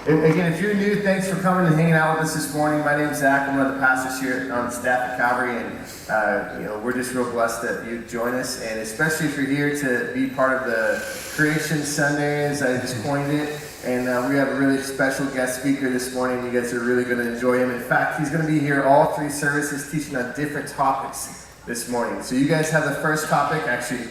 And again, if you're new, thanks for coming and hanging out with us this morning. My name's Zach. I'm one of the pastors here on staff at Calvary, and we're just real blessed that you join us, and especially if you're here to be part of the Creation Sunday, as I just coined it. And we have a really special guest speaker this morning. You guys are really going to enjoy him. In fact, he's going to be here all three services teaching on different topics this morning. So you guys have the first topic. Actually,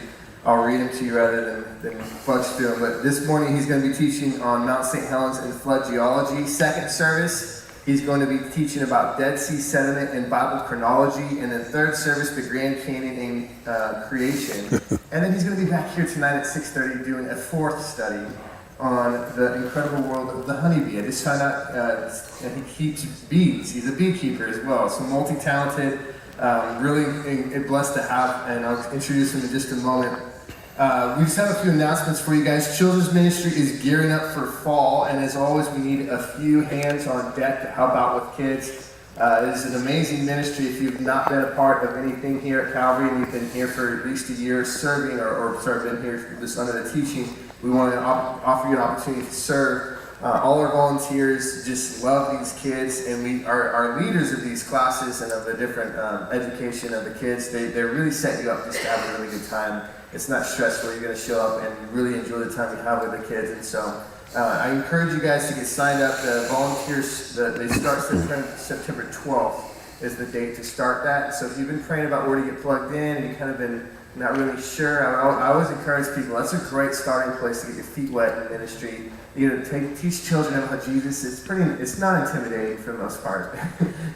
I'll read them to you rather than fudge through them. But this morning he's going to be teaching on Mount St. Helens and flood geology. Second service, he's going to be teaching about Dead Sea sediment and Bible chronology. And then third service, the Grand Canyon and creation. And then he's going to be back here tonight at 6:30 doing a fourth study on the incredible world of the honeybee. I just found out he keeps bees. He's a beekeeper as well. So multi-talented, really blessed to have, and I'll introduce him in just a moment. We just have a few announcements for you guys. Children's Ministry is gearing up for fall, and as always, we need a few hands on deck to help out with kids. It is an amazing ministry. If you've not been a part of anything here at Calvary, and you've been here for at least a year serving, or been here just under the teaching, we want to offer you an opportunity to serve. All our volunteers just love these kids, and we are leaders of these classes and of the different education of the kids. They really set you up just to have a really good time. It's not stressful. You're going to show up and really enjoy the time you have with the kids. And so I encourage you guys to get signed up. The volunteers, they start September 12th is the date to start that. So if you've been praying about where to get plugged in and you've kind of been not really sure, I always encourage people, that's a great starting place to get your feet wet in ministry. Teach children about Jesus. It's not intimidating for the most part.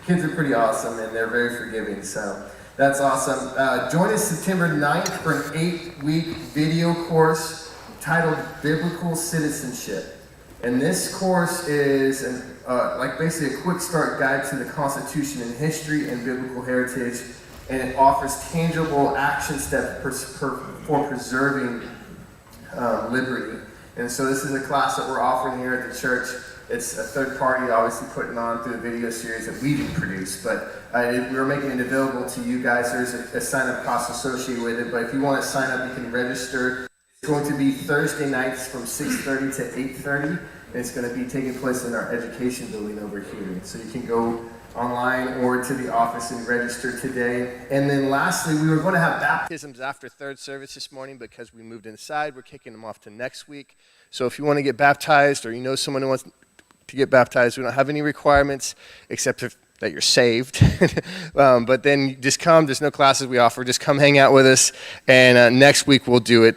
Kids are pretty awesome and they're very forgiving. So that's awesome. Join us September 9th for an 8-week video course titled Biblical Citizenship. And this course is basically a quick start guide to the Constitution and history and biblical heritage. And it offers tangible action steps for preserving liberty. And so this is a class that we're offering here at the church. It's a third party, obviously putting on through a video series that we didn't produce, but we're making it available to you guys. There's a sign-up cost associated with it, but if you want to sign up, you can register. It's going to be Thursday nights from 6:30 to 8:30, and it's going to be taking place in our education building over here. So you can go online or to the office and register today. And then lastly, we were going to have baptisms after third service this morning because we moved inside. We're kicking them off to next week. So if you want to get baptized or you know someone who wants to get baptized, we don't have any requirements except that you're saved. But then just come. There's no classes we offer. Just come hang out with us. And next week we'll do it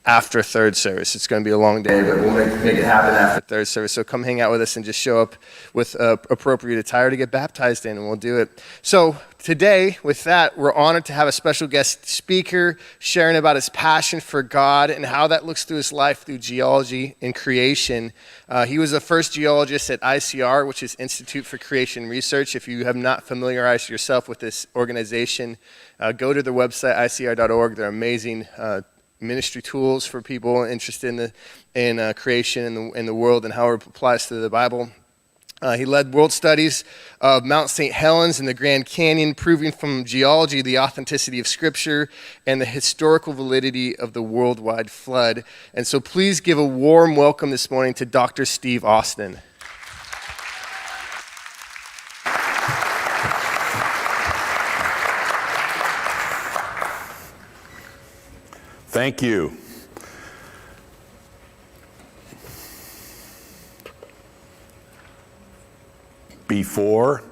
after third service. It's going to be a long day, but we'll make it happen after third service. So come hang out with us and just show up with appropriate attire to get baptized in, and we'll do it. So today, with that, we're honored to have a special guest speaker sharing about his passion for God and how that looks through his life through geology and creation. He was the first geologist at ICR, which is Institute for Creation Research. If you have not familiarized yourself with this organization, go to their website, icr.org. They're amazing ministry tools for people interested in creation and the world and how it applies to the Bible. He led world studies of Mount St. Helens and the Grand Canyon, proving from geology the authenticity of Scripture and the historical validity of the worldwide flood. And so please give a warm welcome this morning to Dr. Steve Austin. Thank you. Before,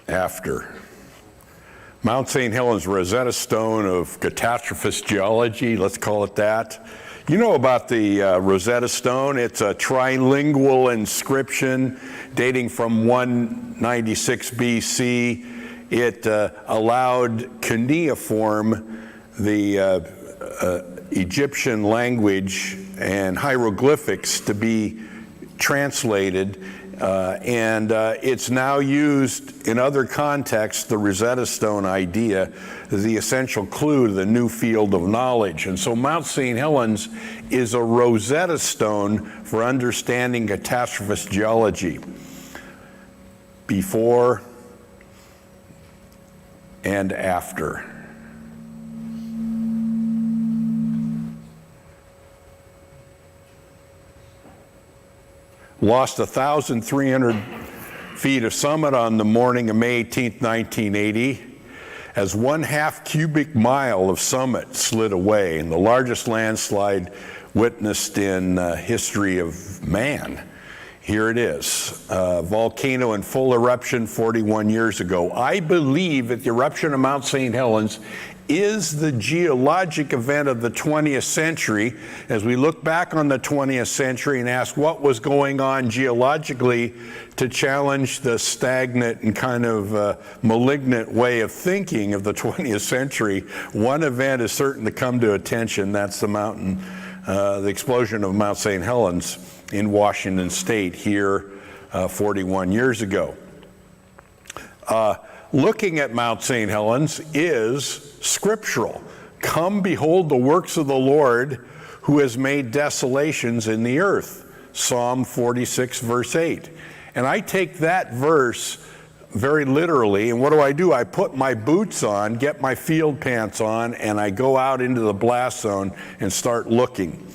after. Mount St. Helens, Rosetta Stone of catastrophist geology, let's call it that. You know about the Rosetta Stone. It's a trilingual inscription dating from 196 BC. It allowed cuneiform, the Egyptian language, and hieroglyphics to be translated, and it's now used in other contexts, the Rosetta Stone idea, the essential clue to the new field of knowledge. And so Mount St. Helens is a Rosetta Stone for understanding catastrophist geology. Before and after. lost 1,300 feet of summit on the morning of May 18th, 1980, as 1/2 cubic mile of summit slid away, and the largest landslide witnessed in history of man. Here it is, volcano in full eruption 41 years ago. I believe that the eruption of Mount St. Helens is the geologic event of the 20th century, as we look back on the 20th century and ask what was going on geologically to challenge the stagnant and kind of malignant way of thinking of the 20th century. One event is certain to come to attention. That's the explosion of Mount St. Helens in Washington State here 41 years ago. Looking at Mount St. Helens is scriptural. Come behold the works of the Lord who has made desolations in the earth. Psalm 46 verse 8. And I take that verse very literally, and what do? I put my boots on, get my field pants on, and I go out into the blast zone and start looking.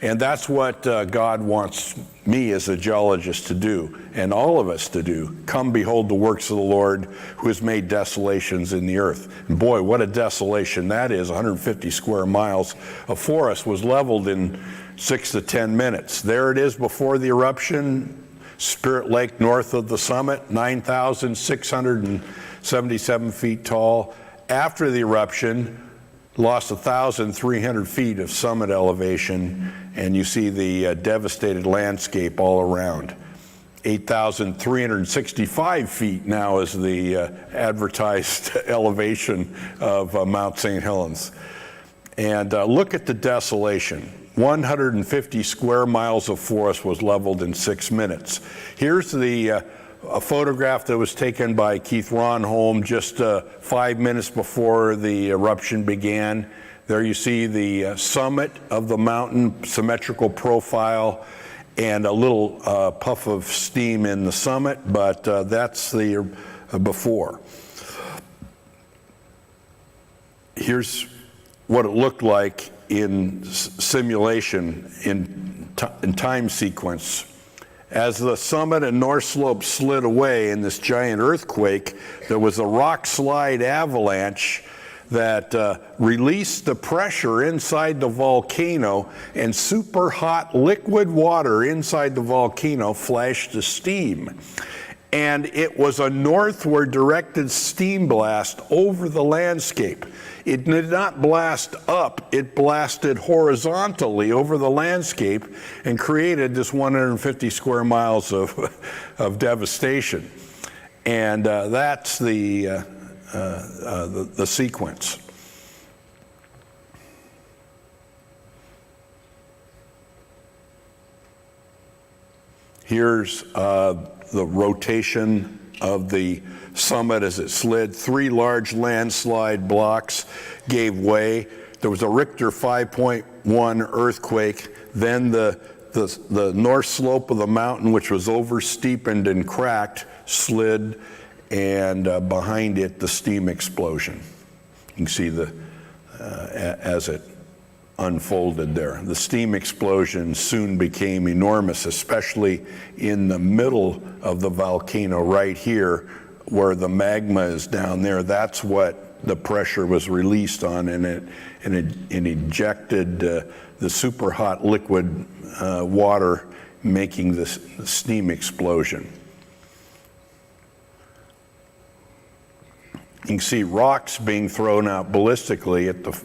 And that's what God wants me as a geologist to do, and all of us to do. Come behold the works of the Lord who has made desolations in the earth. And boy, what a desolation that is. 150 square miles of forest was leveled in 6 to 10 minutes. There it is before the eruption. Spirit Lake north of the summit, 9,677 feet tall. After the eruption, lost 1,300 feet of summit elevation, and you see the devastated landscape all around. 8,365 feet now is the advertised elevation of Mount St. Helens. And look at the desolation. 150 square miles of forest was leveled in 6 minutes. Here's a photograph that was taken by Keith Ronholm just 5 minutes before the eruption began. There you see the summit of the mountain, symmetrical profile, and a little puff of steam in the summit, but that's the before. Here's what it looked like in simulation, in time sequence. As the summit and north slope slid away in this giant earthquake, there was a rock slide avalanche that released the pressure inside the volcano, and super hot liquid water inside the volcano flashed to steam. And it was a northward directed steam blast over the landscape. It did not blast up, it blasted horizontally over the landscape and created this 150 square miles of devastation. And that's the sequence. Here's the rotation of the summit as it slid. 3 large landslide blocks gave way. There was a Richter 5.1 earthquake. Then the north slope of the mountain, which was oversteepened and cracked, slid, and behind it, the steam explosion. You can see as it unfolded there. The steam explosion soon became enormous, especially in the middle of the volcano right here, where the magma is down there. That's what the pressure was released on, and it ejected the super hot liquid water, making the steam explosion. You can see rocks being thrown out ballistically at the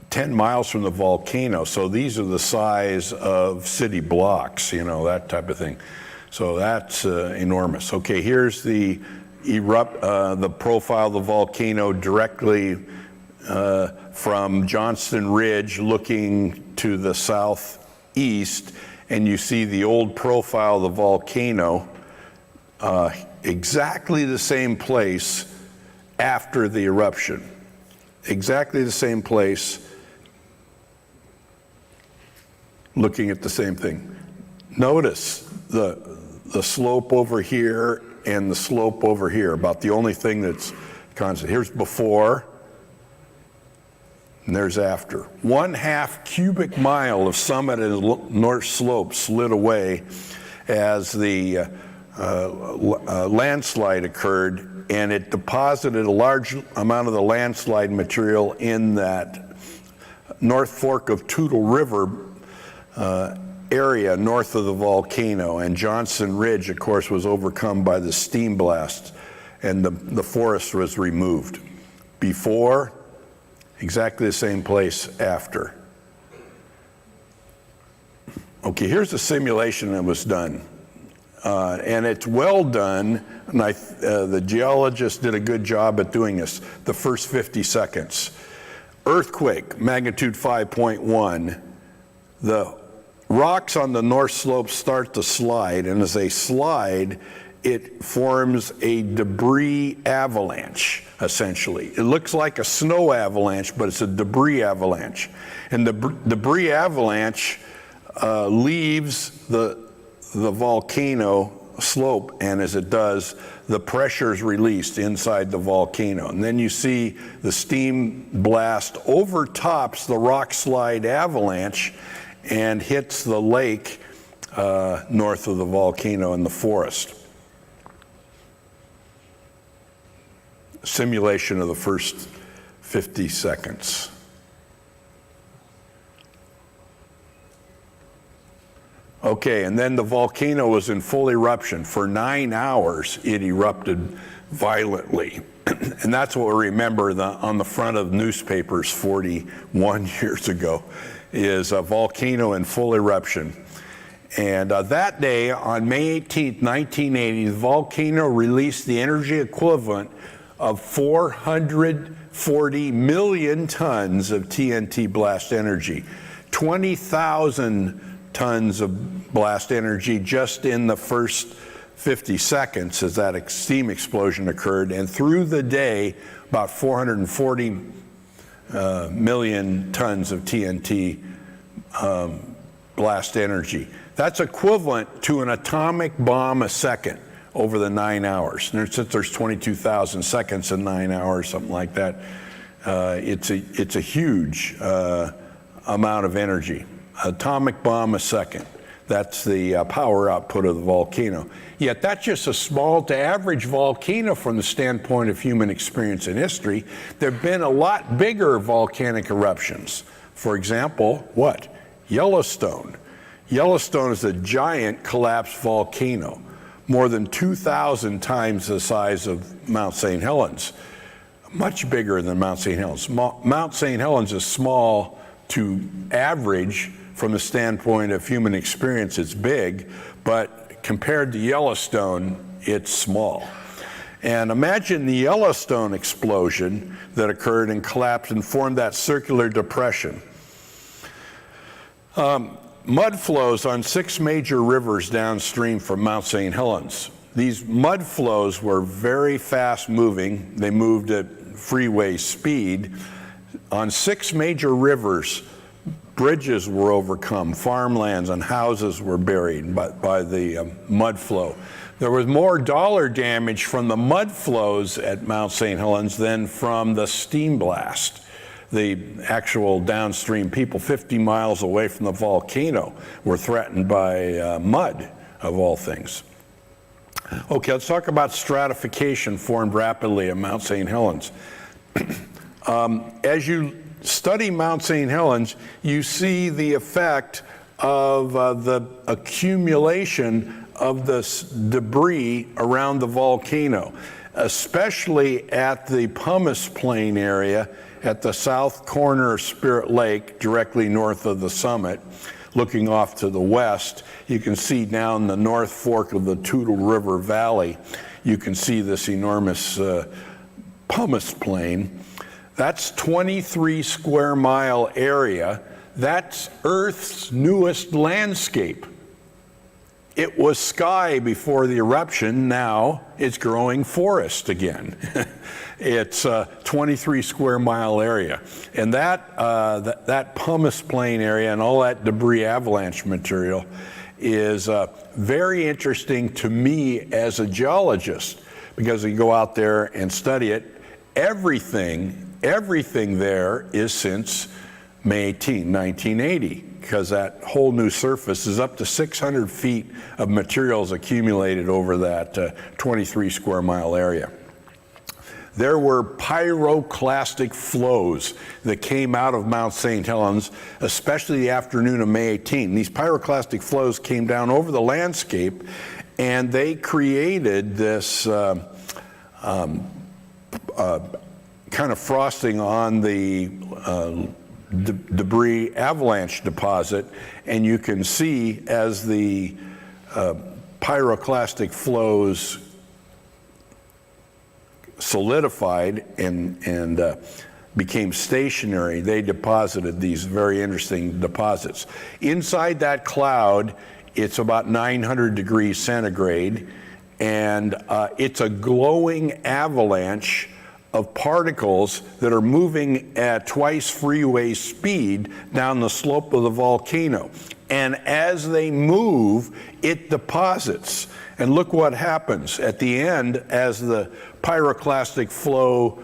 10 miles from the volcano. So these are the size of city blocks, you know, that type of thing. So that's enormous. Okay, here's the profile of the volcano directly from Johnston Ridge looking to the southeast, and you see the old profile of the volcano, exactly the same place after the eruption. Exactly the same place, looking at the same thing. Notice the slope over here and the slope over here, about the only thing that's constant. Here's before, and there's after. 1/2 cubic mile of summit and north slope slid away as the landslide occurred, and it deposited a large amount of the landslide material in that North Fork of Toutle River area north of the volcano. And Johnson Ridge, of course, was overcome by the steam blast, and the forest was removed. Before, exactly the same place after. Okay, here's the simulation that was done. And it's well done, and the geologist did a good job at doing this, the first 50 seconds. Earthquake, magnitude 5.1. The rocks on the north slope start to slide, and as they slide, it forms a debris avalanche, essentially. It looks like a snow avalanche, but it's a debris avalanche. And the debris avalanche leaves the volcano slope, and as it does, the pressure is released inside the volcano. And then you see the steam blast overtops the rock slide avalanche and hits the lake north of the volcano in the forest. Simulation of the first 50 seconds. Okay, and then the volcano was in full eruption. For 9 hours, it erupted violently. And that's what we remember on the front of newspapers 41 years ago, is a volcano in full eruption. And that day, on May 18th, 1980, the volcano released the energy equivalent of 440 million tons of TNT blast energy, 20,000 tons of blast energy just in the first 50 seconds as that steam explosion occurred. And through the day, about 440 million tons of TNT blast energy. That's equivalent to an atomic bomb a second over the 9 hours. And since there's 22,000 seconds in 9 hours, something like that, it's a huge amount of energy. Atomic bomb a second. That's the power output of the volcano. Yet that's just a small to average volcano from the standpoint of human experience and history. There have been a lot bigger volcanic eruptions. For example, what? Yellowstone. Yellowstone is a giant collapsed volcano, more than 2,000 times the size of Mount St. Helens. Much bigger than Mount St. Helens. Mount St. Helens is small to average from the standpoint of human experience. It's big, but compared to Yellowstone, it's small. And imagine the Yellowstone explosion that occurred and collapsed and formed that circular depression. Mud flows on 6 major rivers downstream from Mount St. Helens. These mud flows were very fast moving. They moved at freeway speed. On 6 major rivers, bridges were overcome, farmlands and houses were buried by the mud flow. There was more dollar damage from the mud flows at Mount St. Helens than from the steam blast. The actual downstream people 50 miles away from the volcano were threatened by mud, of all things. Okay, let's talk about stratification formed rapidly at Mount St. Helens. As you study Mount St. Helens, you see the effect of the accumulation of this debris around the volcano, especially at the pumice plain area at the south corner of Spirit Lake, directly north of the summit. Looking off to the west, you can see down the North Fork of the Toutle River Valley, you can see this enormous pumice plain. That's 23 square mile area. That's Earth's newest landscape. It was sky before the eruption. Now it's growing forest again. It's a 23 square mile area. And that pumice plain area and all that debris avalanche material is very interesting to me as a geologist, because you go out there and study it. Everything there is since May 18, 1980, because that whole new surface is up to 600 feet of materials accumulated over that 23 square mile area. There were pyroclastic flows that came out of Mount St. Helens, especially the afternoon of May 18. These pyroclastic flows came down over the landscape, and they created this kind of frosting on the debris avalanche deposit, and you can see as the pyroclastic flows solidified and became stationary, they deposited these very interesting deposits. Inside that cloud, it's about 900 degrees centigrade, and it's a glowing avalanche of particles that are moving at twice freeway speed down the slope of the volcano. And as they move, it deposits. And look what happens at the end. As the pyroclastic flow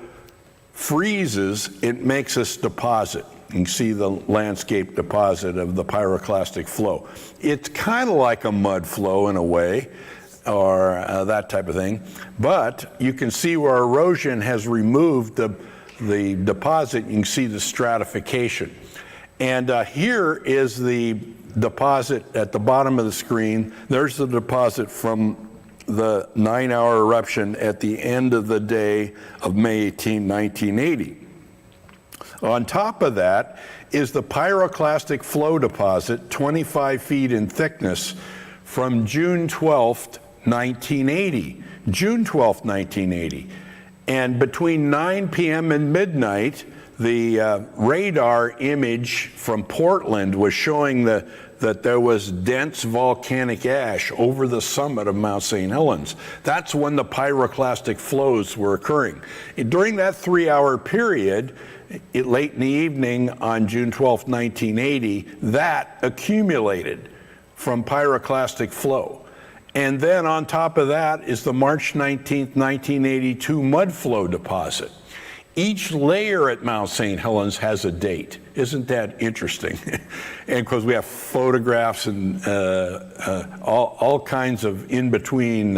freezes, it makes this deposit. You can see the landscape deposit of the pyroclastic flow. It's kind of like a mud flow in a way, or that type of thing. But you can see where erosion has removed the deposit. You can see the stratification. And here is the deposit at the bottom of the screen. There's the deposit from the 9-hour eruption at the end of the day of May 18, 1980. On top of that is the pyroclastic flow deposit, 25 feet in thickness, from June 12th, 1980. June 12th, 1980. And between 9 p.m. and midnight, the radar image from Portland was showing that there was dense volcanic ash over the summit of Mount St. Helens. That's when the pyroclastic flows were occurring. During that 3-hour period, late in the evening on June 12, 1980, that accumulated from pyroclastic flow. And then on top of that is the March 19, 1982 mud flow deposit. Each layer at Mount St. Helens has a date. Isn't that interesting? And because we have photographs and all kinds of in-between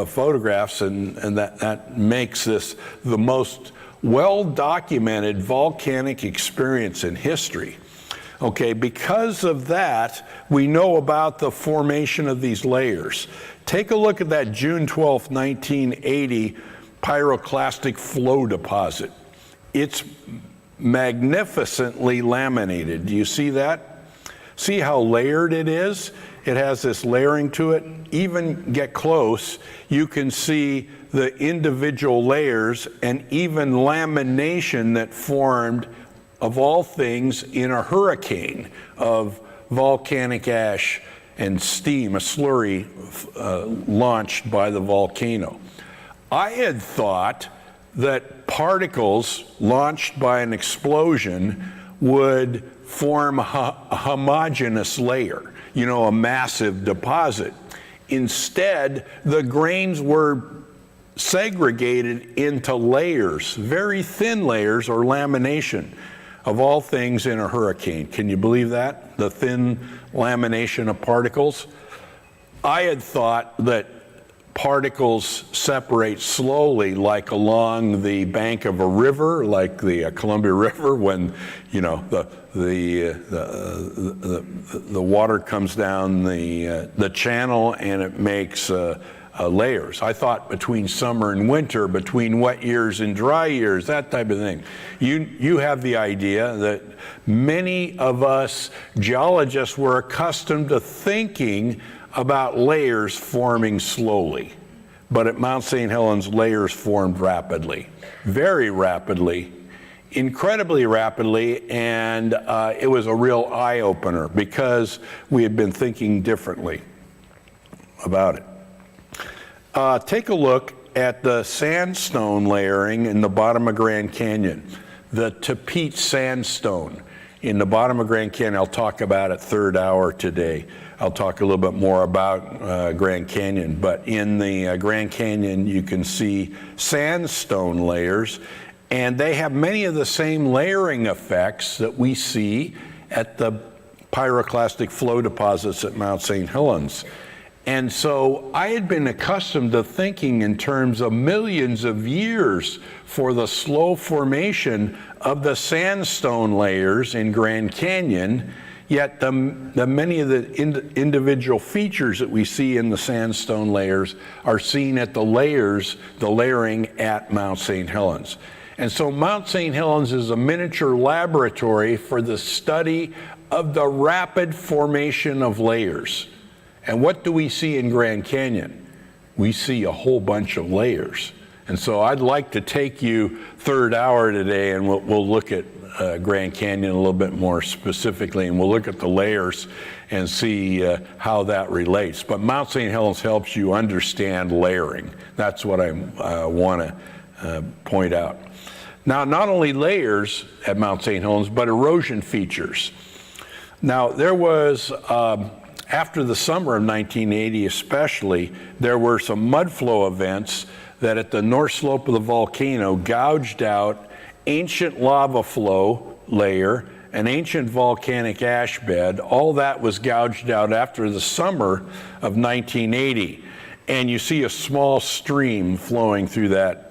photographs, and that makes this the most well-documented volcanic experience in history. Okay, because of that, we know about the formation of these layers. Take a look at that June 12, 1980 pyroclastic flow deposit. It's magnificently laminated. Do you see that? See how layered it is? It has this layering to it. Even get close, you can see the individual layers and even lamination that formed, of all things, in a hurricane of volcanic ash and steam, a slurry launched by the volcano. I had thought that particles launched by an explosion would form a homogeneous layer, you know, a massive deposit. Instead, the grains were segregated into layers, very thin layers or lamination, of all things in a hurricane. Can you believe that? The thin lamination of particles? I had thought that particles separate slowly, like along the bank of a river, like the Columbia River, when you know the water comes down the channel and it makes layers. I thought between summer and winter, between wet years and dry years, that type of thing. You have the idea that many of us geologists were accustomed to thinking about layers forming slowly. But at Mount St. Helens, layers formed rapidly, very rapidly, incredibly rapidly, and it was a real eye-opener because we had been thinking differently about it. Take a look at the sandstone layering in the bottom of Grand Canyon, the Tapete sandstone in the bottom of Grand Canyon. I'll talk about it third hour today. I'll talk a little bit more about Grand Canyon, but in the Grand Canyon you can see sandstone layers, And they have many of the same layering effects that we see at the pyroclastic flow deposits at Mount St. Helens. And so I had been accustomed to thinking in terms of millions of years for the slow formation of the sandstone layers in Grand Canyon, yet the many of the individual features that we see in the sandstone layers are seen at the layering at Mount St. Helens. And so Mount St. Helens is a miniature laboratory for the study of the rapid formation of layers. And what do we see in Grand Canyon? We see a whole bunch of layers. And so I'd like to take you third hour today, and we'll look at Grand Canyon a little bit more specifically, and we'll look at the layers and see how that relates. But Mount St. Helens helps you understand layering. That's what I want to point out. Now, not only layers at Mount St. Helens, but erosion features. Now, there was, after the summer of 1980 especially, there were some mud flow events that at the north slope of the volcano gouged out ancient lava flow layer, an ancient volcanic ash bed. All that was gouged out after the summer of 1980. And you see a small stream flowing through that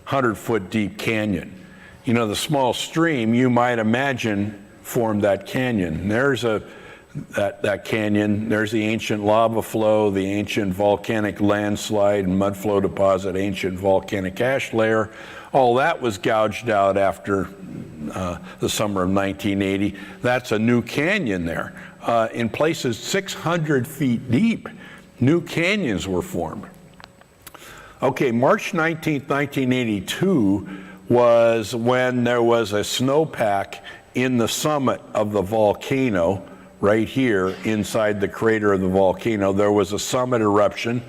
100-foot deep canyon. You know, the small stream, you might imagine, formed that canyon. There's that canyon, there's the ancient lava flow, the ancient volcanic landslide and mud flow deposit, ancient volcanic ash layer. All that was gouged out after the summer of 1980. That's a new canyon there. In places 600 feet deep, new canyons were formed. Okay, March 19th, 1982 was when there was a snowpack in the summit of the volcano, right here inside the crater of the volcano. There was a summit eruption,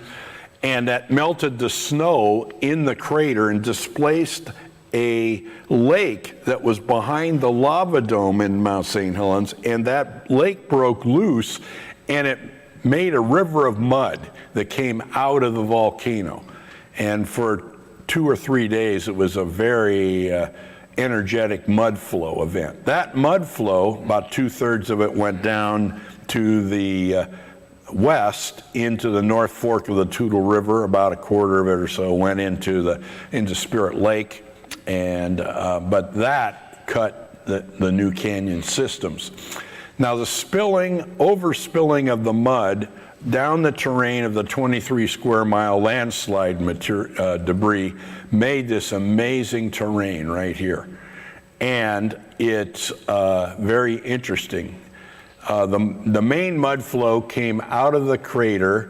and that melted the snow in the crater and displaced a lake that was behind the lava dome in Mount St. Helens, and that lake broke loose, and it made a river of mud that came out of the volcano. And for 2 or 3 days, it was a very energetic mud flow event. That mud flow, about 2/3 of it went down to the west into the North Fork of the Toutle River. About 1/4 of it or so went into Spirit Lake, and but that cut the new canyon systems. Now the overspilling of the mud down the terrain of the 23 square mile landslide debris made this amazing terrain right here. And it's very interesting. The main mud flow came out of the crater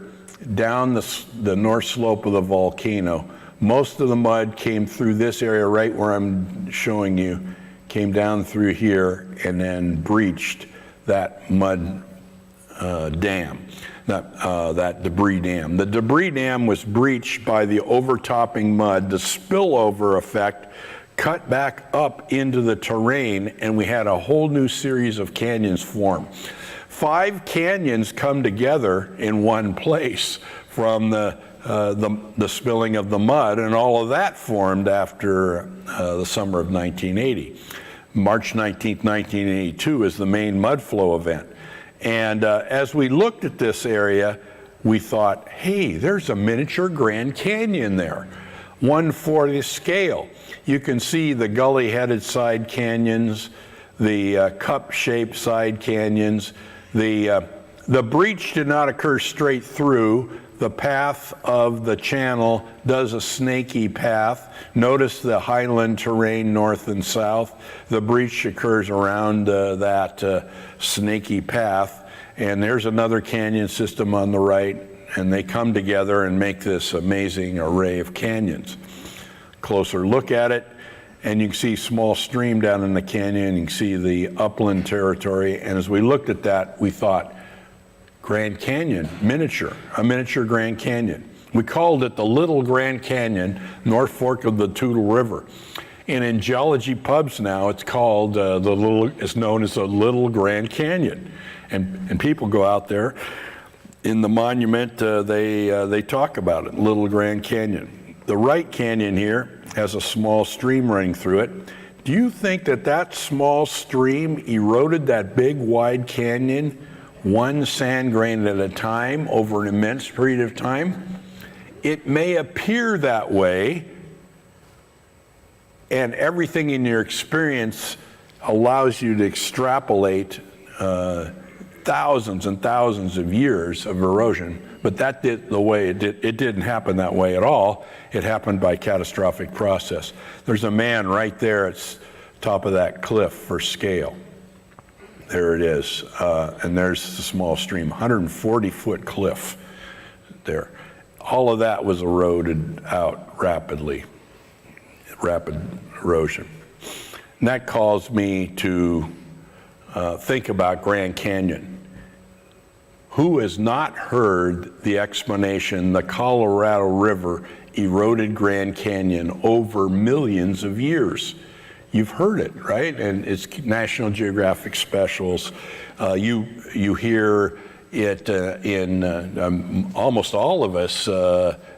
down the north slope of the volcano. Most of the mud came through this area right where I'm showing you, came down through here and then breached that mud dam. That debris dam. The debris dam was breached by the overtopping mud. The spillover effect cut back up into the terrain, and we had a whole new series of canyons form. 5 canyons come together in one place from the spilling of the mud, and all of that formed after the summer of 1980. March 19th, 1982 is the main mud flow event. And as we looked at this area, we thought, hey, there's a miniature Grand Canyon there, 1/4 scale. You can see the gully-headed side canyons, the cup-shaped side canyons. The breach did not occur straight through. The path of the channel does a snaky path. Notice the highland terrain north and south. The breach occurs around that snaky path. And there's another canyon system on the right, and they come together and make this amazing array of canyons. Closer look at it, and you can see a small stream down in the canyon. You can see the upland territory. And as we looked at that, we thought, Grand Canyon, a miniature Grand Canyon. We called it the Little Grand Canyon, North Fork of the Toutle River. And in geology pubs now, it's called it's known as the Little Grand Canyon. And people go out there. In the monument, they talk about it, Little Grand Canyon. The right canyon here has a small stream running through it. Do you think that that small stream eroded that big wide canyon one sand grain at a time over an immense period of time? It may appear that way, and everything in your experience allows you to extrapolate thousands and thousands of years of erosion, but that did the way it did. It didn't happen that way at all. It happened by catastrophic process. There's a man right there at the top of that cliff for scale. There it is, and there's the small stream, 140-foot cliff there. All of that was eroded out rapidly, rapid erosion. And that caused me to think about Grand Canyon. Who has not heard the explanation, the Colorado River eroded Grand Canyon over millions of years? You've heard it, right? And it's National Geographic specials. You hear it in almost all of us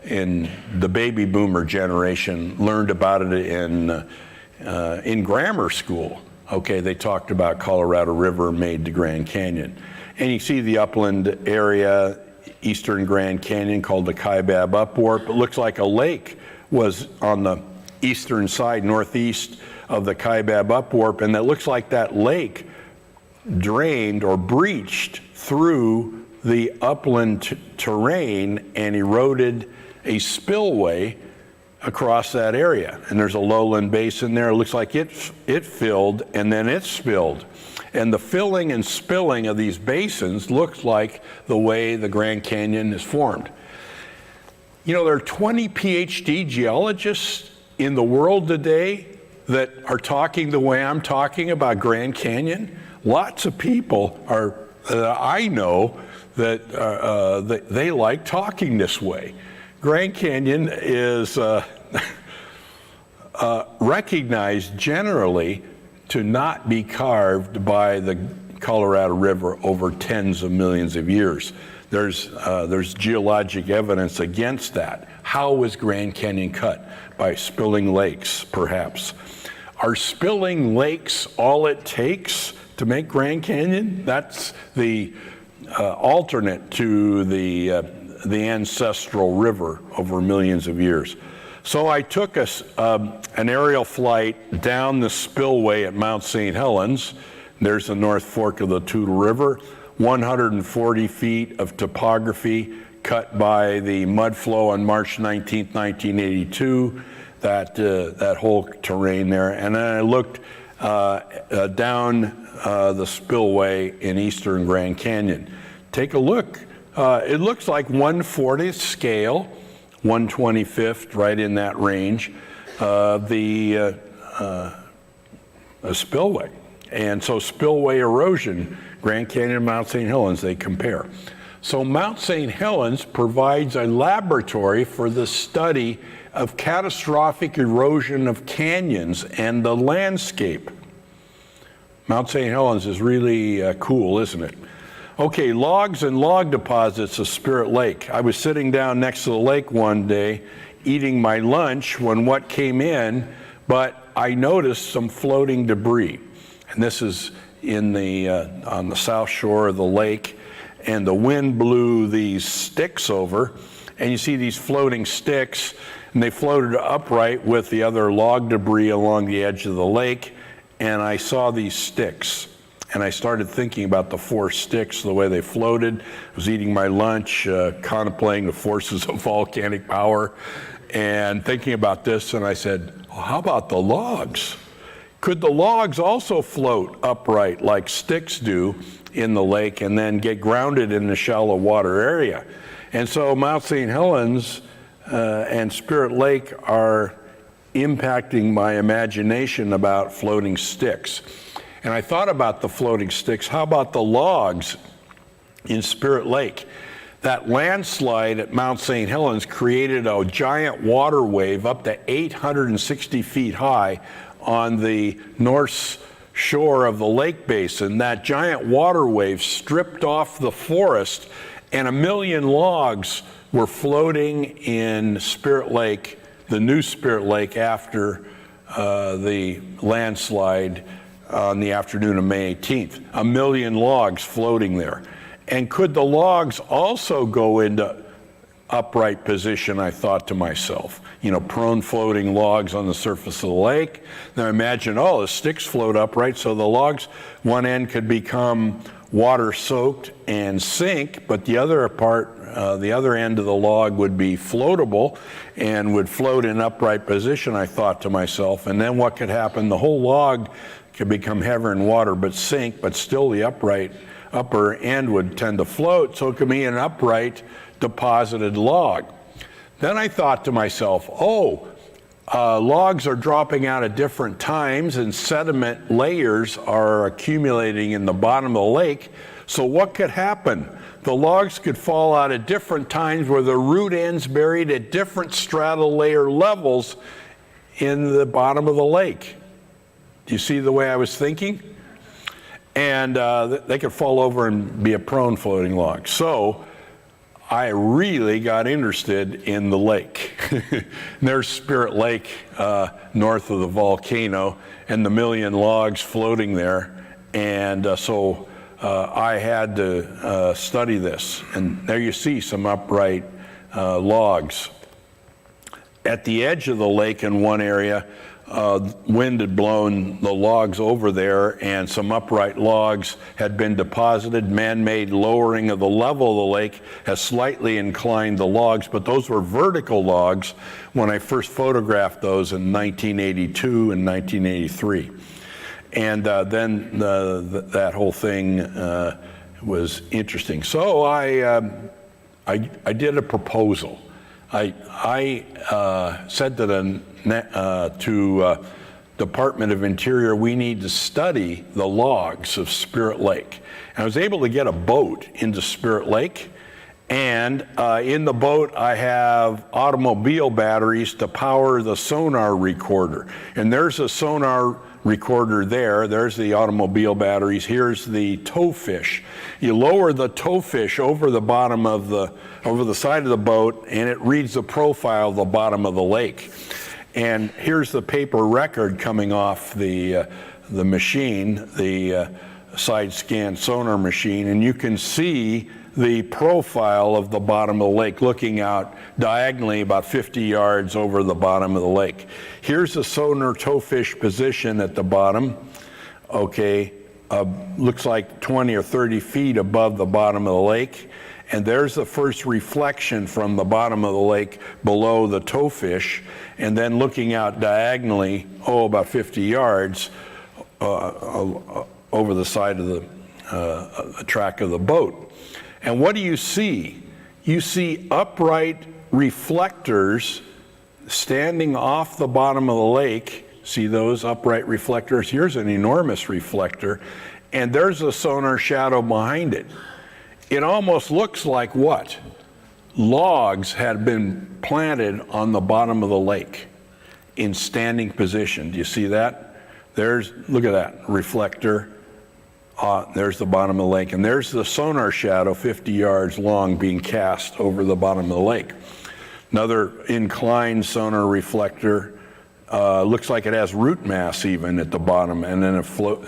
in the baby boomer generation learned about it in grammar school. Okay, they talked about Colorado River made the Grand Canyon. And you see the upland area, eastern Grand Canyon, called the Kaibab Upwarp. It looks like a lake was on the eastern side, northeast of the Kaibab Upwarp, and it looks like that lake drained or breached through the upland terrain and eroded a spillway across that area. And there's a lowland basin there. It looks like it filled and then it spilled. And the filling and spilling of these basins looks like the way the Grand Canyon is formed. You know, there are 20 PhD geologists in the world today that are talking the way I'm talking about Grand Canyon. Lots of people I know that they like talking this way. Grand Canyon is recognized generally to not be carved by the Colorado River over tens of millions of years. There's geologic evidence against that. How was Grand Canyon cut? By spilling lakes, perhaps. Are spilling lakes all it takes to make Grand Canyon? That's the alternate to the ancestral river over millions of years. So I took an aerial flight down the spillway at Mount St. Helens. There's the North Fork of the Toutle River, 140 feet of topography cut by the mud flow on March 19, 1982, that whole terrain there. And then I looked down the spillway in eastern Grand Canyon. Take a look. It looks like 1/40th scale, 1/25th, right in that range, the spillway. And so spillway erosion, Grand Canyon and Mount St. Helens, they compare. So Mount St. Helens provides a laboratory for the study of catastrophic erosion of canyons and the landscape. Mount St. Helens is really cool, isn't it? Okay, logs and log deposits of Spirit Lake. I was sitting down next to the lake one day eating my lunch when what came in, but I noticed some floating debris. And this is on the south shore of the lake, and the wind blew these sticks over, and you see these floating sticks, and they floated upright with the other log debris along the edge of the lake, and I saw these sticks. And I started thinking about the four sticks, the way they floated. I was eating my lunch, contemplating the forces of volcanic power, and thinking about this, and I said, well, how about the logs? Could the logs also float upright like sticks do in the lake and then get grounded in the shallow water area? And so Mount St. Helens and Spirit Lake are impacting my imagination about floating sticks. And I thought about the floating sticks. How about the logs in Spirit Lake? That landslide at Mount St. Helens created a giant water wave up to 860 feet high on the north shore of the lake basin. That giant water wave stripped off the forest, and 1 million logs were floating in Spirit Lake the new Spirit Lake after the landslide on the afternoon of May 18th. 1 million logs floating there. And could the logs also go into upright position, I thought to myself. You know, prone floating logs on the surface of the lake. Now imagine, oh, the sticks float upright, so the logs, one end could become water soaked and sink, but the other part, the other end of the log would be floatable and would float in upright position, I thought to myself. And then what could happen? The whole log could become heavier in water but sink, but still the upper end would tend to float, so it could be an upright deposited log. Then I thought to myself, logs are dropping out at different times and sediment layers are accumulating in the bottom of the lake. So what could happen? The logs could fall out at different times where the root ends buried at different strata layer levels in the bottom of the lake. Do you see the way I was thinking? And they could fall over and be a prone floating log. So I really got interested in the lake. There's Spirit Lake north of the volcano and the 1 million logs floating there. And so I had to study this. And there you see some upright logs. At the edge of the lake in one area, wind had blown the logs over there, and some upright logs had been deposited. Man-made lowering of the level of the lake has slightly inclined the logs, but those were vertical logs when I first photographed those in 1982 and 1983. And then that whole thing was interesting. So I did a proposal. I said to the Department of Interior, we need to study the logs of Spirit Lake. And I was able to get a boat into Spirit Lake, and in the boat I have automobile batteries to power the sonar recorder. And there's a sonar recorder there. There's the automobile batteries. Here's the towfish. You lower the towfish over the bottom of over the side of the boat, and it reads the profile of the bottom of the lake. And here's the paper record coming off the machine, the side scan sonar machine, and you can see the profile of the bottom of the lake looking out diagonally about 50 yards over the bottom of the lake. Here's the sonar towfish position at the bottom. Okay, looks like 20 or 30 feet above the bottom of the lake. And there's the first reflection from the bottom of the lake below the towfish. And then looking out diagonally, about 50 yards over the side of the track of the boat. And what do you see? You see upright reflectors standing off the bottom of the lake. See those upright reflectors? Here's an enormous reflector, and there's a sonar shadow behind it. It almost looks like what? Logs had been planted on the bottom of the lake in standing position. Do you see that? Look at that reflector. There's the bottom of the lake, and there's the sonar shadow 50 yards long being cast over the bottom of the lake. Another inclined sonar reflector, looks like it has root mass even at the bottom, and then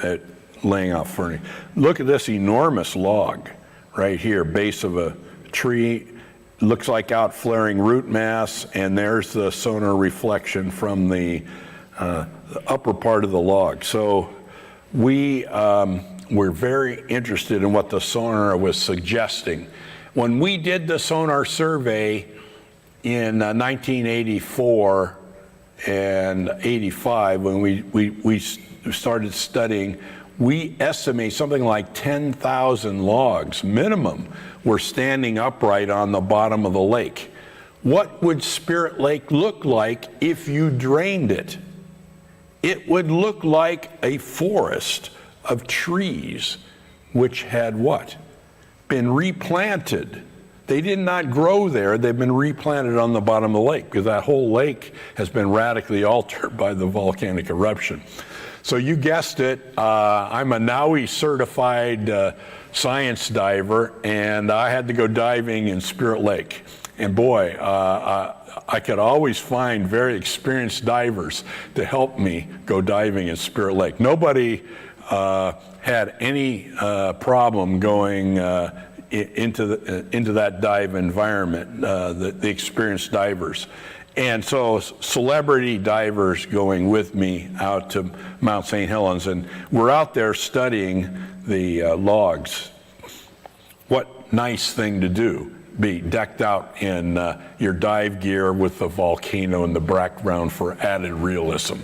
it laying out furniture. Look at this enormous log right here, base of a tree. Looks like out flaring root mass, and there's the sonar reflection from the upper part of the log. So we're very interested in what the sonar was suggesting. When we did the sonar survey in 1984 and 85, when we started studying, we estimate something like 10,000 logs minimum were standing upright on the bottom of the lake. What would Spirit Lake look like if you drained it? It would look like a forest of trees which had what? Been replanted. They did not grow there. They've been replanted on the bottom of the lake because that whole lake has been radically altered by the volcanic eruption. So you guessed it, I'm a NAUI certified science diver, and I had to go diving in Spirit Lake. And boy, I could always find very experienced divers to help me go diving at Spirit Lake. Nobody had any problem going into that dive environment, the experienced divers. And so celebrity divers going with me out to Mount St. Helens, and we're out there studying the logs. What nice thing to do, be decked out in your dive gear with the volcano in the background for added realism.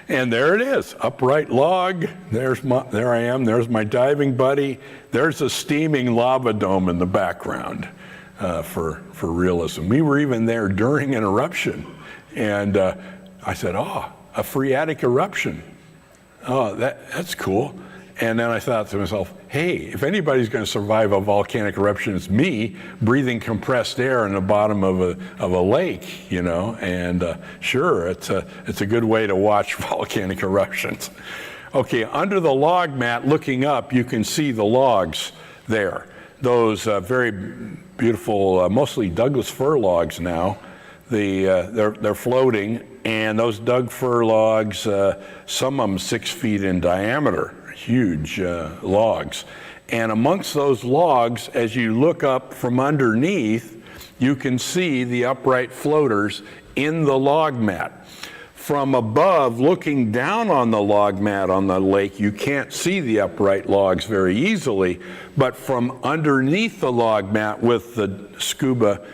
And there it is, upright log. There I am, there's my diving buddy. There's a steaming lava dome in the background for realism. We were even there during an eruption. And I said, oh, a phreatic eruption. Oh, that's cool. And then I thought to myself, hey, if anybody's going to survive a volcanic eruption, it's me breathing compressed air in the bottom of a lake, you know. And sure, it's a good way to watch volcanic eruptions. Okay, under the log mat, looking up, you can see the logs there. Those very beautiful, mostly Douglas fir logs now. They're floating, and those Doug fir logs, some of them 6 feet in diameter. Huge logs. And amongst those logs, as you look up from underneath, you can see the upright floaters in the log mat. From above, looking down on the log mat on the lake, you can't see the upright logs very easily, but from underneath the log mat with the scuba,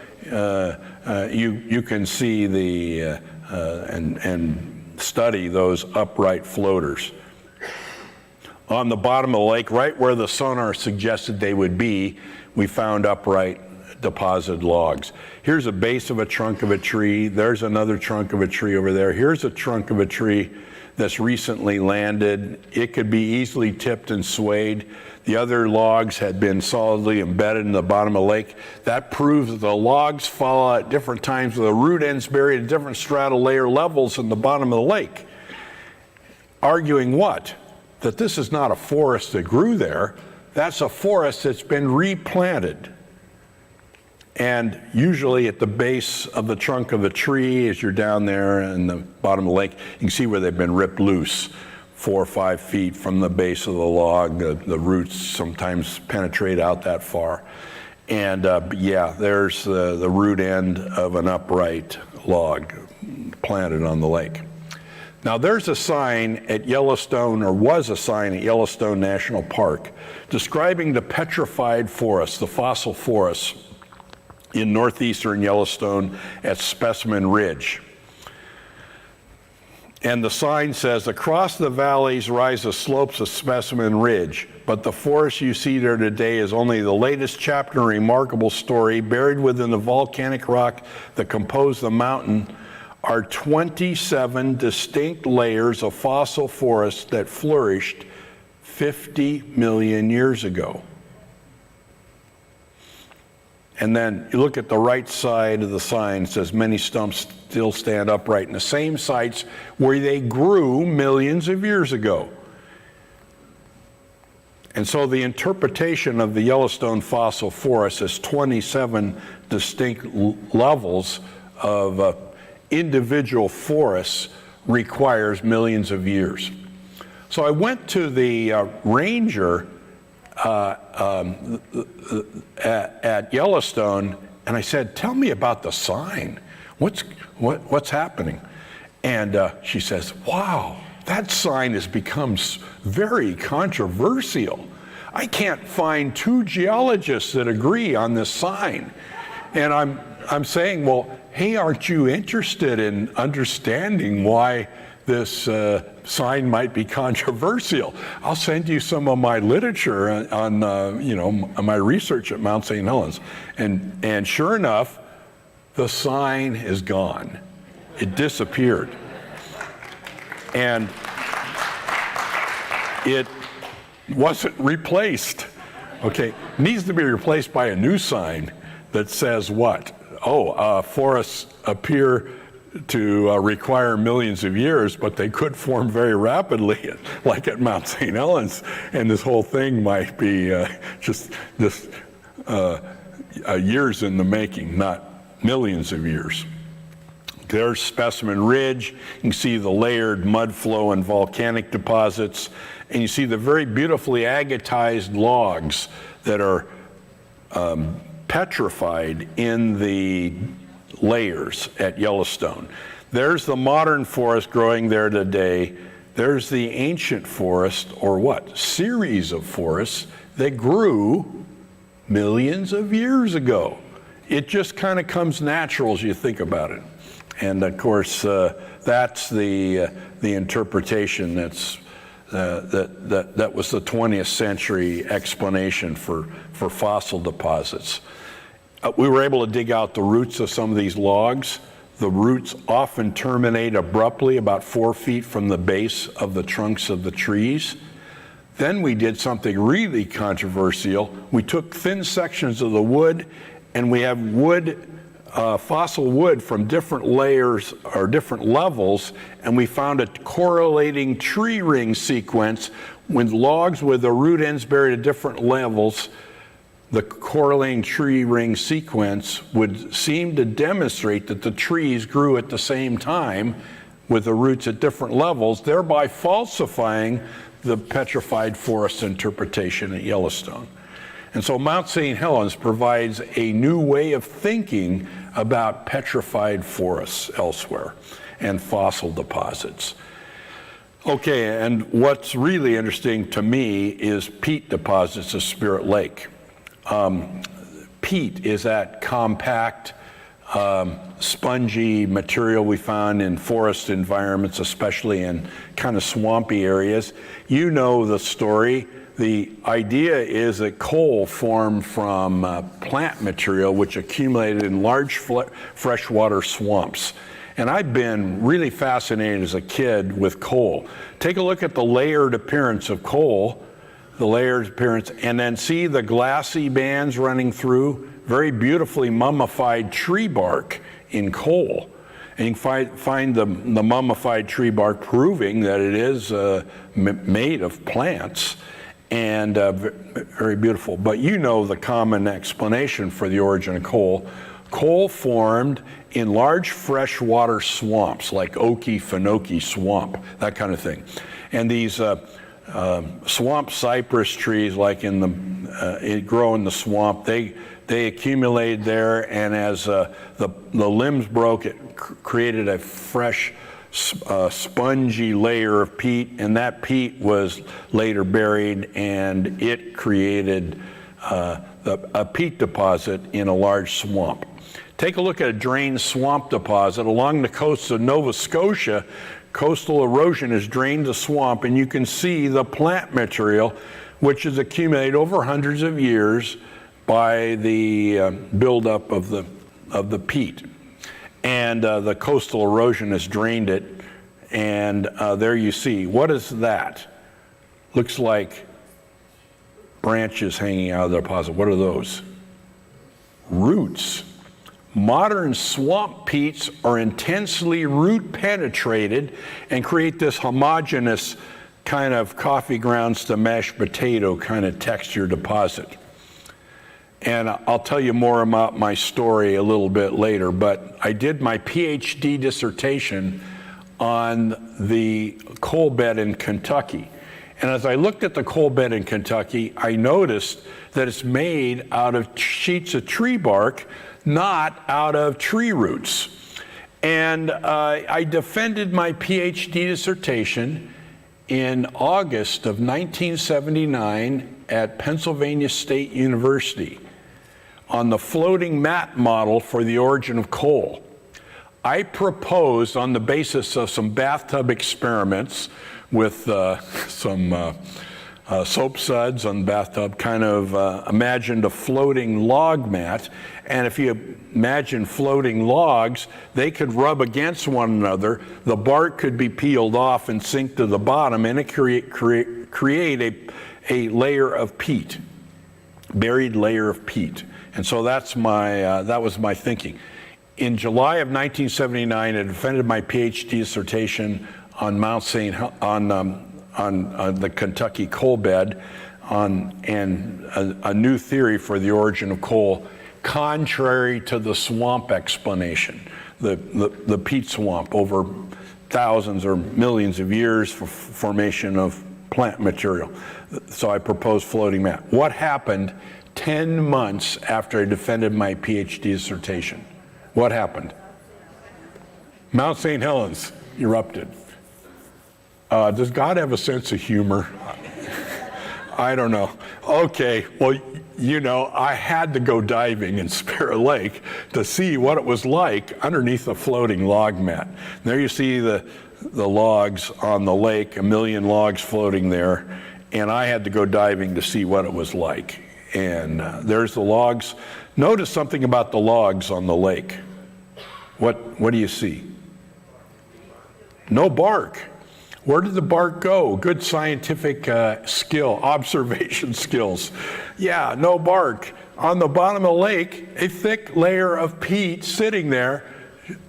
you can see and study those upright floaters. On the bottom of the lake, right where the sonar suggested they would be, we found upright deposited logs. Here's a base of a trunk of a tree. There's another trunk of a tree over there. Here's a trunk of a tree that's recently landed. It could be easily tipped and swayed. The other logs had been solidly embedded in the bottom of the lake. That proves that the logs fall at different times with the root ends buried at different strata layer levels in the bottom of the lake. Arguing what? That this is not a forest that grew there. That's a forest that's been replanted. And usually at the base of the trunk of a tree, as you're down there in the bottom of the lake, you can see where they've been ripped loose 4 or 5 feet from the base of the log. The roots sometimes penetrate out that far. And yeah, there's the root end of an upright log planted on the lake. Now there's a sign at Yellowstone, or was a sign at Yellowstone National Park, describing the petrified forest, the fossil forests in northeastern Yellowstone at Specimen Ridge. And the sign says, across the valleys rise the slopes of Specimen Ridge, but the forest you see there today is only the latest chapter in a remarkable story. Buried within the volcanic rock that compose the mountain are 27 distinct layers of fossil forests that flourished 50 million years ago. And then you look at the right side of the sign, it says many stumps still stand upright in the same sites where they grew millions of years ago. And so the interpretation of the Yellowstone fossil forest as 27 distinct levels of individual forests requires millions of years. So I went to the ranger at Yellowstone, and I said, "Tell me about the sign. What's happening?" And she says, "Wow, that sign has become very controversial. I can't find 2 geologists that agree on this sign." And I'm saying, well, hey, aren't you interested in understanding why this sign might be controversial? I'll send you some of my literature on my research at Mount St. Helens. And sure enough, the sign is gone. It disappeared. And it wasn't replaced. Okay, needs to be replaced by a new sign that says what? Forests appear to require millions of years, but they could form very rapidly, like at Mount St. Helens, and this whole thing might be just this years in the making, not millions of years. There's Specimen Ridge. You can see the layered mud flow and volcanic deposits, and you see the very beautifully agatized logs that are petrified in the layers at Yellowstone. There's the modern forest growing there today. There's the ancient forest, or what? Series of forests that grew millions of years ago. It just kind of comes natural as you think about it. And of course, that's the interpretation that was the 20th century explanation for fossil deposits. We were able to dig out the roots of some of these logs. The roots often terminate abruptly about 4 feet from the base of the trunks of the trees. Then we did something really controversial. We took thin sections of the wood, and we have wood, fossil wood from different layers or different levels, and we found a correlating tree ring sequence with logs with the root ends buried at different levels. The correlating tree ring sequence would seem to demonstrate that the trees grew at the same time with the roots at different levels, thereby falsifying the petrified forest interpretation at Yellowstone. And so Mount St. Helens provides a new way of thinking about petrified forests elsewhere and fossil deposits. Okay, and what's really interesting to me is peat deposits of Spirit Lake. Peat is that compact, spongy material we found in forest environments, especially in kind of swampy areas. You know the story. The idea is that coal formed from plant material which accumulated in large freshwater swamps. And I've been really fascinated as a kid with coal. Take a look at the layered appearance of coal, and then see the glassy bands running through, very beautifully mummified tree bark in coal. And you can find the mummified tree bark proving that it is made of plants, and very beautiful. But you know the common explanation for the origin of coal. Coal formed in large freshwater swamps, like Okefenokee Swamp, that kind of thing. And these swamp cypress trees, like it grow in the swamp, they accumulated there, and as the limbs broke, it created a fresh spongy layer of peat, and that peat was later buried, and it created a peat deposit in a large swamp. Take a look at a drained swamp deposit along the coast of Nova Scotia. Coastal erosion has drained the swamp, and you can see the plant material which has accumulated over hundreds of years by the buildup of the peat. And the coastal erosion has drained it, and there you see. What is that? Looks like branches hanging out of the deposit. What are those? Roots. Modern swamp peats are intensely root penetrated and create this homogeneous kind of coffee grounds to mashed potato kind of texture deposit. And I'll tell you more about my story a little bit later, but I did my PhD dissertation on the coal bed in Kentucky. And as I looked at the coal bed in Kentucky, I noticed that it's made out of sheets of tree bark, not out of tree roots. And I defended my PhD dissertation in August of 1979 at Pennsylvania State University on the floating mat model for the origin of coal. I proposed, on the basis of some bathtub experiments with some soap suds on the bathtub, kind of imagined a floating log mat. And if you imagine floating logs, they could rub against one another. The bark could be peeled off and sink to the bottom, and it create a layer of peat, buried layer of peat. And so that's that was my thinking. In July of 1979, I defended my PhD dissertation on Mount St. on the Kentucky coal bed, and a new theory for the origin of coal. contrary to the swamp explanation, the peat swamp over thousands or millions of years for formation of plant material. So I proposed floating mat. What happened 10 months after I defended my PhD dissertation? What happened? Mount St. Helens erupted. Does God have a sense of humor? I don't know. Okay, well, you know, I had to go diving in Spirit Lake to see what it was like underneath a floating log mat. There you see the logs on the lake, 1 million logs floating there, and I had to go diving to see what it was like. And there's the logs. Notice something about the logs on the lake. What do you see? No bark. Where did the bark go? Good scientific skill, observation skills. Yeah, no bark. On the bottom of the lake, a thick layer of peat sitting there,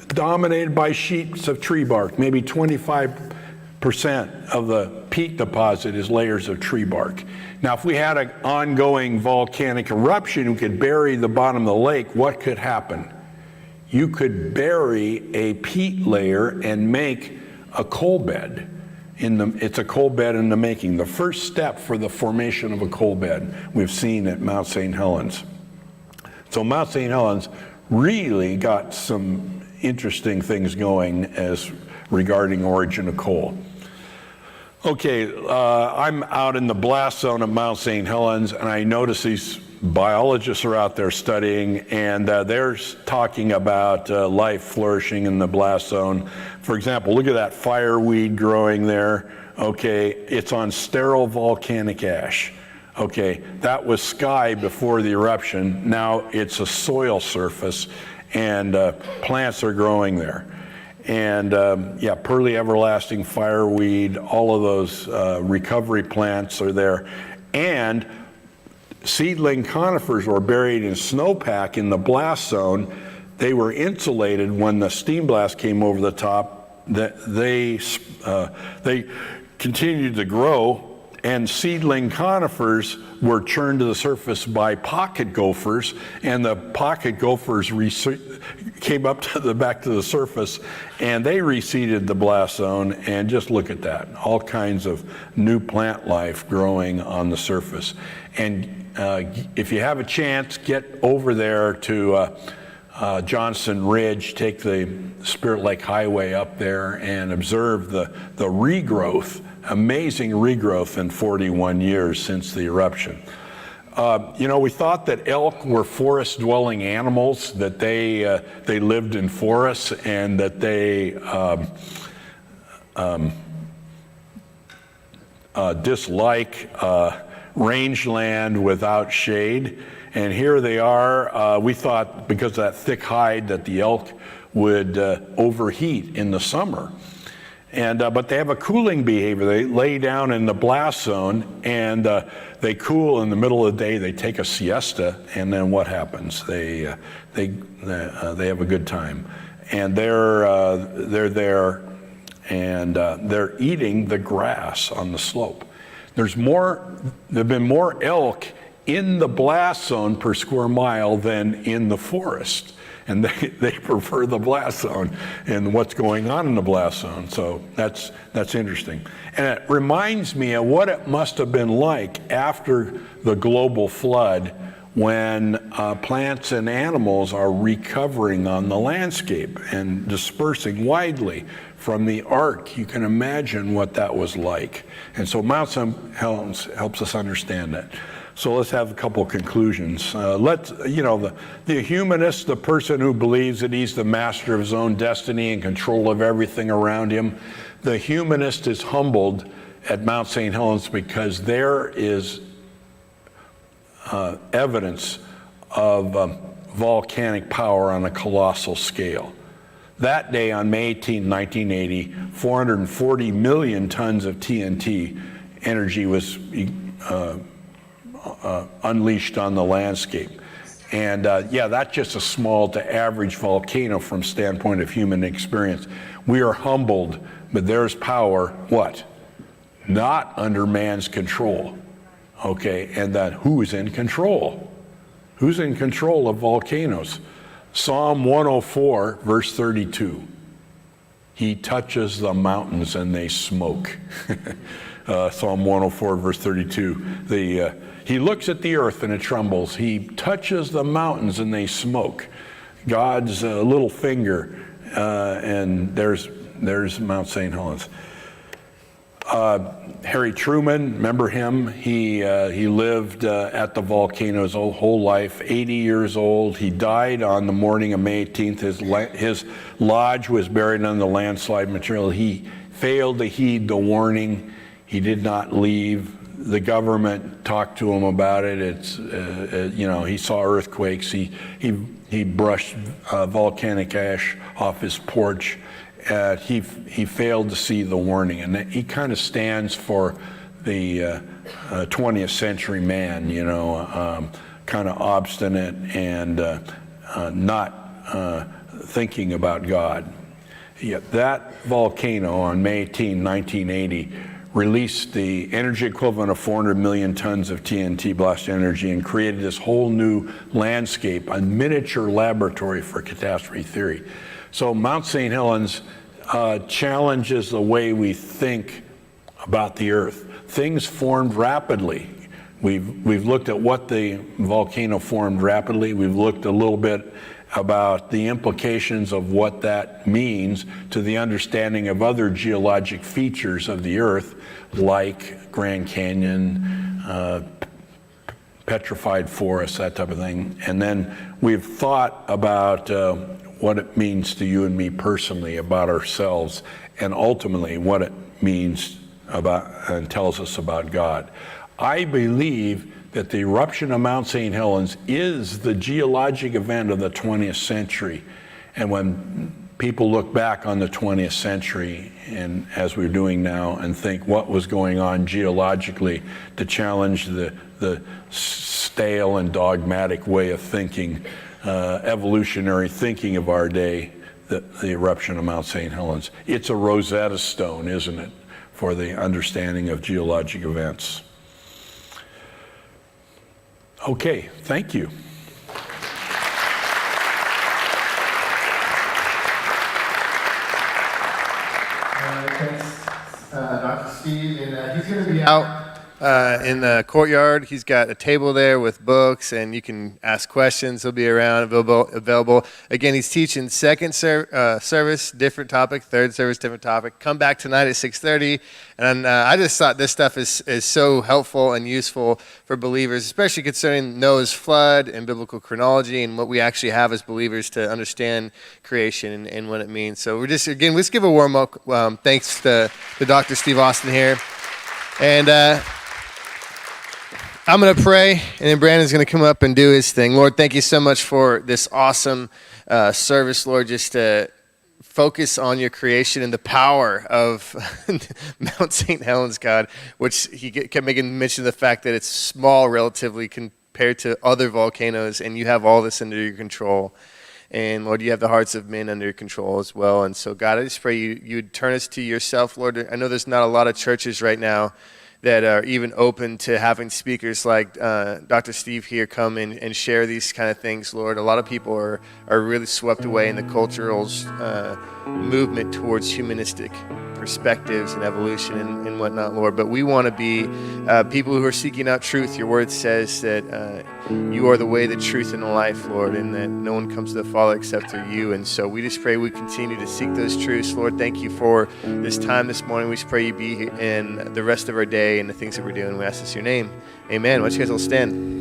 dominated by sheets of tree bark. Maybe 25% of the peat deposit is layers of tree bark. Now, if we had an ongoing volcanic eruption who could bury the bottom of the lake, what could happen? You could bury a peat layer and make a coal bed. It's a coal bed in the making. The first step for the formation of a coal bed we've seen at Mount St. Helens. So Mount St. Helens really got some interesting things going as regarding origin of coal. Okay, I'm out in the blast zone at Mount St. Helens, and I notice these biologists are out there studying, and they're talking about life flourishing in the blast zone. For example, look at that fireweed growing there. Okay, it's on sterile volcanic ash. Okay, that was sky before the eruption. Now it's a soil surface, and plants are growing there. And yeah, pearly everlasting fireweed, all of those recovery plants are there. And seedling conifers were buried in snowpack in the blast zone. They were insulated when the steam blast came over the top. They continued to grow, and seedling conifers were turned to the surface by pocket gophers, and the pocket gophers came up to back to the surface, and they reseeded the blast zone. And just look at that, all kinds of new plant life growing on the surface. And if you have a chance, get over there to Johnson Ridge, take the Spirit Lake Highway up there and observe the regrowth, amazing regrowth in 41 years since the eruption. You know, we thought that elk were forest-dwelling animals, that they lived in forests, and that they dislike rangeland without shade. And here they are. We thought because of that thick hide that the elk would overheat in the summer. And but they have a cooling behavior. They lay down in the blast zone, and they cool in the middle of the day. They take a siesta, and then what happens? They have a good time, and they're there, and they're eating the grass on the slope. There've been more elk in the blast zone per square mile than in the forest. And they prefer the blast zone and what's going on in the blast zone. So that's interesting. And it reminds me of what it must have been like after the global flood, when plants and animals are recovering on the landscape and dispersing widely from the arc. You can imagine what that was like. And so Mount St. Helens helps us understand that. So let's have a couple of conclusions. The humanist, the person who believes that he's the master of his own destiny and control of everything around him, the humanist is humbled at Mount St. Helens because there is evidence of volcanic power on a colossal scale. That day on May 18, 1980, 440 million tons of TNT energy was unleashed on the landscape. And yeah, that's just a small to average volcano from standpoint of human experience. We are humbled, but there's power, what? Not under man's control. Okay, and then who is in control? Who's in control of volcanoes? Psalm 104, verse 32. He touches the mountains and they smoke. Psalm 104, verse 32. He looks at the earth and it trembles. He touches the mountains and they smoke. God's little finger, and there's Mount St. Helens. Harry Truman, remember him? He lived at the volcano his whole life, 80 years old. He died on the morning of May 18th. His lodge was buried under the landslide material. He failed to heed the warning. He did not leave. The government talked to him about it. He saw earthquakes. He brushed volcanic ash off his porch. He failed to see the warning, and he kind of stands for the 20th century man, kind of obstinate and not thinking about God. Yet that volcano on May 18, 1980, released the energy equivalent of 400 million tons of TNT blast energy and created this whole new landscape, a miniature laboratory for catastrophe theory. So Mount St. Helens challenges the way we think about the Earth. Things formed rapidly. We've looked at what the volcano formed rapidly. We've looked a little bit about the implications of what that means to the understanding of other geologic features of the Earth, like Grand Canyon, petrified forests, that type of thing. And then we've thought about what it means to you and me personally about ourselves, and ultimately what it means about and tells us about God. I believe that the eruption of Mount St. Helens is the geologic event of the 20th century. And when people look back on the 20th century, and as we're doing now, and think what was going on geologically to challenge the stale and dogmatic way of thinking, evolutionary thinking of our day, the eruption of Mount St. Helens. It's a Rosetta Stone, isn't it, for the understanding of geologic events. Okay, thank you. Thanks, Dr. Steve. And he's going to be out in the courtyard. He's got a table there with books, and you can ask questions. He'll be around, available. Again, he's teaching second service, different topic, third service, different topic. Come back tonight at 6:30. And I just thought this stuff is so helpful and useful for believers, especially concerning Noah's flood and biblical chronology and what we actually have as believers to understand creation and what it means. So let's give a warm welcome. Thanks to Dr. Steve Austin here. And I'm going to pray, and then Brandon's going to come up and do his thing. Lord, thank you so much for this awesome service, Lord, just to focus on your creation and the power of Mount St. Helens, God, which he kept making mention of the fact that it's small relatively compared to other volcanoes, and you have all this under your control. And Lord, you have the hearts of men under your control as well. And so, God, I just pray you'd turn us to yourself, Lord. I know there's not a lot of churches right now that are even open to having speakers like Dr. Steve here come and share these kind of things, Lord. A lot of people are really swept away in the cultural movement towards humanistic perspectives and evolution and whatnot, Lord. But we want to be people who are seeking out truth. Your word says that you are the way, the truth, and the life, Lord, and that no one comes to the Father except through you. And so we just pray we continue to seek those truths, Lord. Thank you for this time this morning. We just pray you be in the rest of our day and the things that we're doing. We ask this in your name. Amen. Why don't you guys all stand?